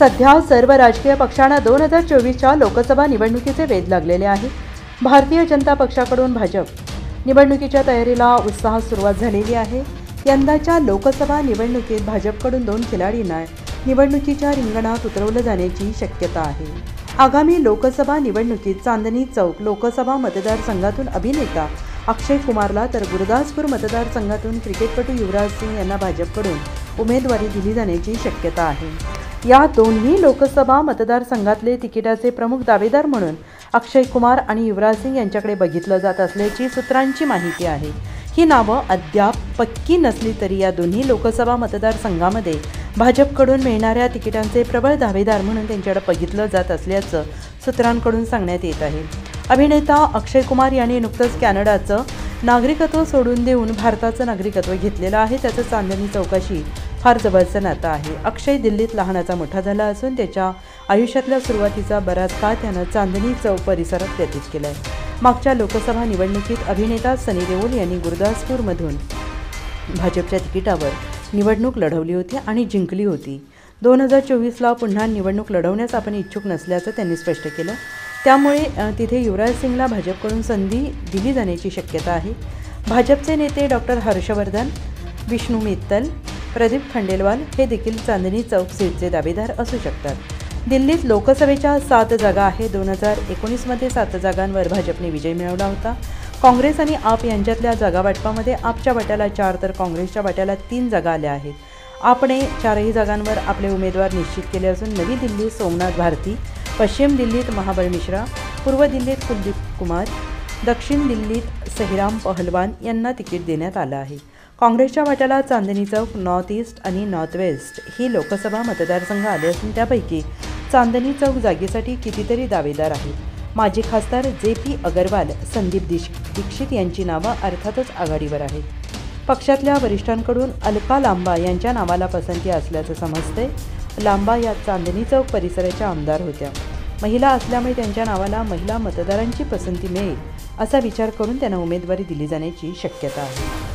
सध्या सर्व राजकीय पक्षांना 2024च्या लोकसभा निवडणुकीचे वेध लागलेले आहे। भारतीय जनता पक्षाकडून भाजप निवडणुकीच्या तयारीला उत्साहात सुरुवात झालेली आहे। यंदाच्या लोकसभा निवडणुकीत भाजपकडून 2 खिलाडींना निवडणुकीच्या रिंगणात उतरवलं जाण्याची शक्यता आहे। आगामी लोकसभा निवडणुकीत चांदणी चौक लोकसभा मतदारसंघातून अभिनेता अक्षय कुमारला तर गुरदासपूर मतदारसंघातून क्रिकेटपटू युवराज सिंग यांना भाजपकडून उमेदवारी दिली जाण्याची शक्यता आहे। या दोन्ही लोकसभा मतदारसंघातले तिकिटाचे प्रमुख दावेदार म्हणून अक्षय कुमार आणि युवराज सिंग यांच्याकडे बघितलं जात असल्याची सूत्रांची माहिती आहे। ही नावं अद्याप पक्की नसली तरी या दोन्ही लोकसभा मतदारसंघामध्ये भाजपकडून मिळणाऱ्या तिकिटांचे प्रबळ दावेदार म्हणून त्यांच्याकडे बघितलं जात असल्याचं सूत्रांकडून सांगण्यात येत आहे। अभिनेता अक्षय कुमार यांनी नुकतंच कॅनडाचं नागरिकत्व सोडून देऊन भारताचं नागरिकत्व घेतलेलं आहे। त्याचं चांदणी चौकाशी फार जवळचं नातं आहे। अक्षय दिल्लीत लहानाचा मोठा झाला असून त्याच्या आयुष्यातल्या सुरुवातीचा बराच काळ त्यानं चांदणी चौक परिसरात व्यतीत केला आहे। मागच्या लोकसभा निवडणुकीत अभिनेता सनी देओल यांनी गुरदासपूरमधून भाजपच्या तिकिटावर निवडणूक लढवली होती आणि जिंकली होती। 2024ला पुन्हा निवडणूक लढवण्यास आपण इच्छुक नसल्याचं त्यांनी स्पष्ट केलं। त्यामुळे तिथे युवराज सिंगला भाजपकडून संधी दिली जाण्याची शक्यता आहे। भाजपचे नेते डॉक्टर हर्षवर्धन, विष्णू मित्तल, प्रदीप खंडेलवाल हे देखील चांदणी चौक सीटचे दावेदार असू शकतात। दिल्लीत लोकसभेच्या 7 जागा आहेत। 2019मध्ये 7 जागांवर भाजपने विजय मिळवला होता। काँग्रेस आणि आप यांच्यातल्या जागावाटपामध्ये आपच्या वाट्याला 4 तर काँग्रेसच्या वाट्याला 3 जागा आल्या आहेत। आपने 4ही जागांवर आपले उमेदवार निश्चित केले असून नवी दिल्लीत सोमनाथ भारती, पश्चिम दिल्लीत महाबळ मिश्रा, पूर्व दिल्लीत कुलदीप कुमार, दक्षिण दिल्लीत सहीराम पहलवान यांना तिकीट देण्यात आलं आहे। काँग्रेसच्या वाट्याला चांदणी चौक, नॉर्थ ईस्ट आणि नॉर्थ वेस्ट ही लोकसभा मतदारसंघ आले असून त्यापैकी चांदणी चौक जागेसाठी कितीतरी दावेदार आहेत। माजी खासदार JP अग्रवाल, संदीप दीक्षित यांची नावं अर्थातच आघाडीवर आहेत। पक्षातल्या वरिष्ठांकडून अलका लांबा यांच्या नावाला पसंती असल्याचं समजतंय। लांबा या चांदणी चौक परिसराच्या आमदार होत्या। महिला असल्यामुळे त्यांच्या नावाला महिला मतदारांची पसंती मिळेल असा विचार करून त्यांना उमेदवारी दिली जाण्याची शक्यता आहे।